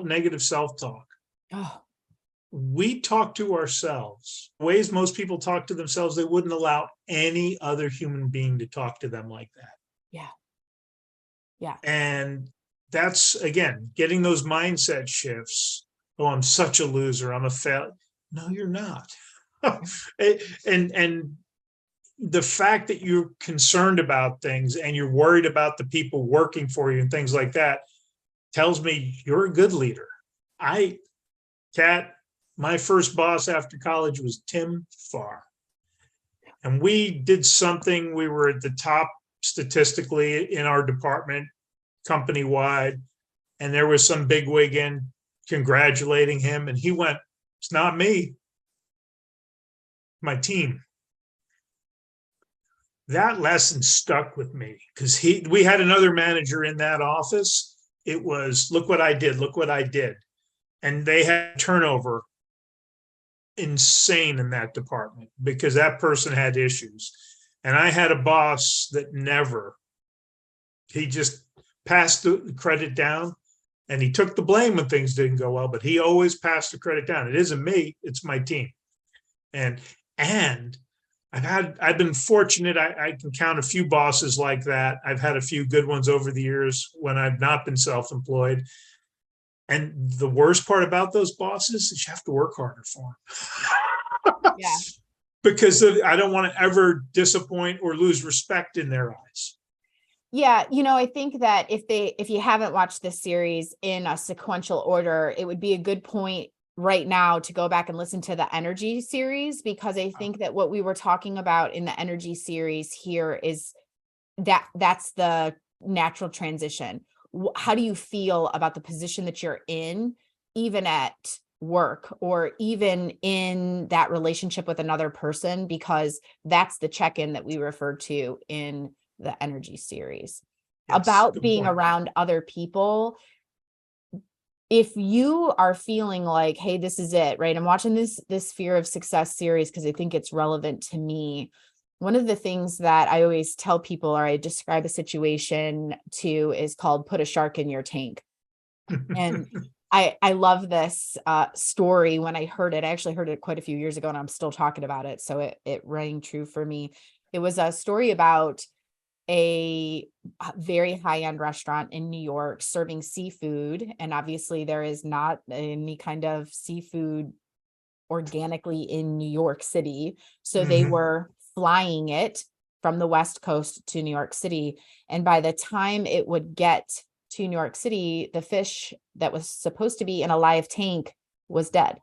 negative self-talk. Oh, We talk to ourselves ways most people talk to themselves. They wouldn't allow any other human being to talk to them like that. yeah. Yeah. And that's, again, getting those mindset shifts. Oh, I'm such a loser, I'm a fail. No, you're not. and the fact that you're concerned about things and you're worried about the people working for you and things like that tells me you're a good leader. Kat, my first boss after college was Tim Farr. And we did something, we were at the top statistically in our department, company wide. And there was some bigwig in congratulating him. And he went, "It's not me, my team." That lesson stuck with me because we had another manager in that office. It was, look what I did, look what I did. And they had turnover insane in that department because that person had issues. And I had a boss that never, he just passed the credit down and he took the blame when things didn't go well, but he always passed the credit down. It isn't me, it's my team. And I've been fortunate. I can count a few bosses like that. I've had a few good ones over the years when I've not been self-employed. And the worst part about those bosses is you have to work harder for them. Yeah. Because I don't want to ever disappoint or lose respect in their eyes. Yeah, I think that if you haven't watched this series in a sequential order, it would be a good point right now to go back and listen to the energy series, because I think that what we were talking about in the energy series here is that's the natural transition. How do you feel about the position that you're in, even at work or even in that relationship with another person? Because that's the check-in that we referred to in the energy series. Yes, about being point. Around other people. If you are feeling like, hey, this is it, right? I'm watching this Fear of Success series because I think it's relevant to me. One of the things that I always tell people, or I describe a situation to, is called put a shark in your tank. And I love this story. When I heard it, I actually heard it quite a few years ago and I'm still talking about it. So it rang true for me. It was a story about a very high-end restaurant in New York serving seafood. And obviously there is not any kind of seafood organically in New York City. So they were flying it from the West Coast to New York City. And by the time it would get to New York City, the fish that was supposed to be in a live tank was dead.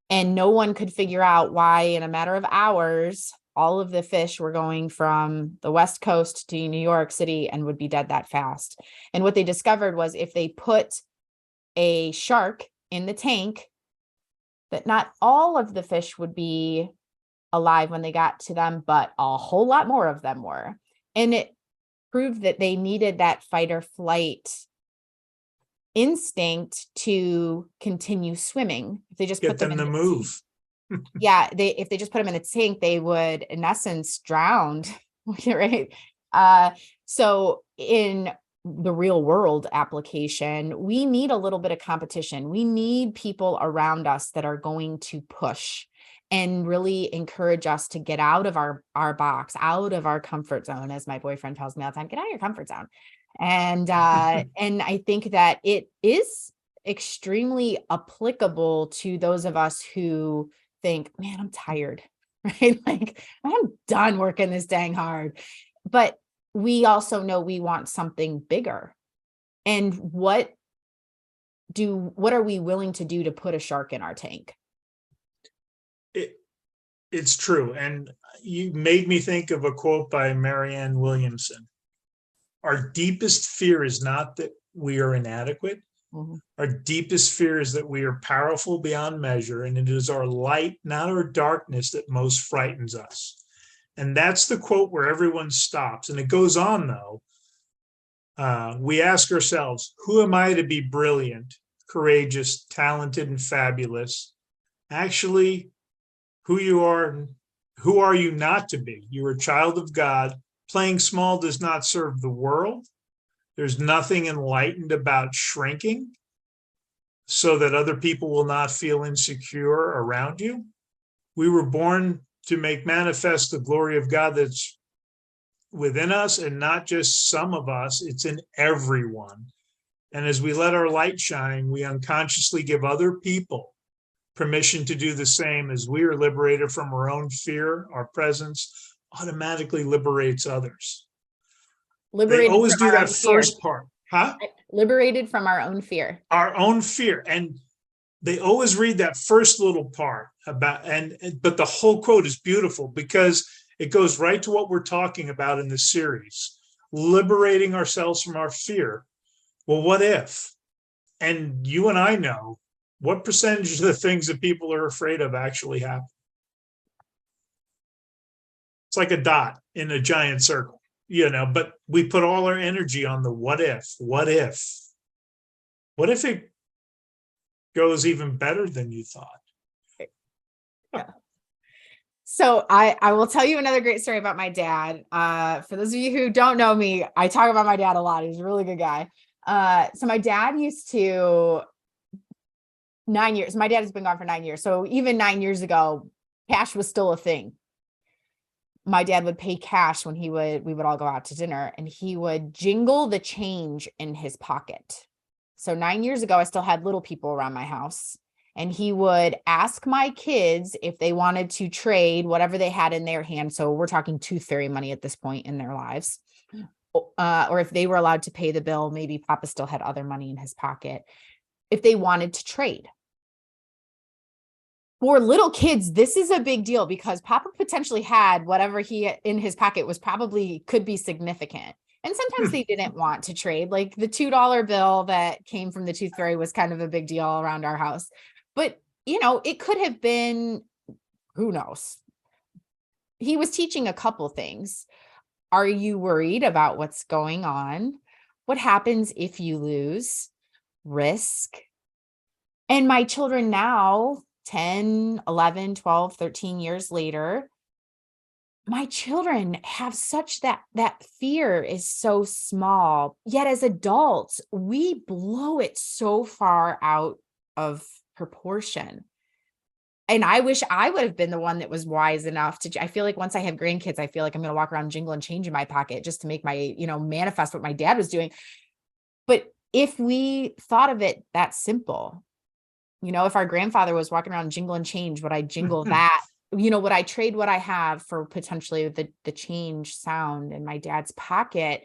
And no one could figure out why, in a matter of hours, all of the fish were going from the West Coast to New York City and would be dead that fast. And what they discovered was if they put a shark in the tank, that not all of the fish would be alive when they got to them, but a whole lot more of them were. And it proved that they needed that fight or flight instinct to continue swimming. If they just Get put them them in to the move. yeah, if they just put them in a tank, they would, in essence, drown, right? So in the real world application, we need a little bit of competition. We need people around us that are going to push and really encourage us to get out of our box, out of our comfort zone, as my boyfriend tells me all the time, get out of your comfort zone. And and I think that it is extremely applicable to those of us who think, man, I'm tired, right? Like, I'm done working this dang hard. But we also know we want something bigger. And what are we willing to do to put a shark in our tank? It's true. And you made me think of a quote by Marianne Williamson. Our deepest fear is not that we are inadequate. Our deepest fear is that we are powerful beyond measure, and it is our light, not our darkness, that most frightens us. And that's the quote where everyone stops. And it goes on, though. We ask ourselves, who am I to be brilliant, courageous, talented, and fabulous? Actually, who are you not to be? You're a child of God. Playing small does not serve the world. There's nothing enlightened about shrinking so that other people will not feel insecure around you. We were born to make manifest the glory of God that's within us, and not just some of us, it's in everyone. And as we let our light shine, we unconsciously give other people permission to do the same. As we are liberated from our own fear, our presence automatically liberates others. Liberated they always from do our that own fear. first part, huh? Liberated from our own fear. Our own fear. And they always read that first little part about, but the whole quote is beautiful because it goes right to what we're talking about in this series, liberating ourselves from our fear. Well, what if? And you and I know what percentage of the things that people are afraid of actually happen. It's like a dot in a giant circle, but we put all our energy on the what if it goes even better than you thought. Yeah. So I will tell you another great story about my dad. For those of you who don't know me, I talk about my dad a lot. He's a really good guy. So my dad used to 9 years. My dad has been gone for 9 years. So even 9 years ago, cash was still a thing. My dad would pay cash when we would all go out to dinner, and he would jingle the change in his pocket. So 9 years ago, I still had little people around my house, and he would ask my kids if they wanted to trade whatever they had in their hand. So we're talking tooth fairy money at this point in their lives. Or if they were allowed to pay the bill, maybe Papa still had other money in his pocket, if they wanted to trade. For little kids, this is a big deal because Papa potentially had whatever he in his pocket could be significant. And sometimes they didn't want to trade. Like the $2 bill that came from the tooth fairy was kind of a big deal around our house. But, it could have been, who knows? He was teaching a couple things. Are you worried about what's going on? What happens if you lose? Risk. And my children now, 10, 11, 12, 13 years later, my children have such that fear is so small. Yet as adults, we blow it so far out of proportion. And I wish I would have been the one that was wise enough I feel like once I have grandkids, I feel like I'm going to walk around jingling change in my pocket just to make my, manifest what my dad was doing. But if we thought of it that simple, if our grandfather was walking around jingling change, would I jingle that? Would I trade what I have for potentially the change sound in my dad's pocket?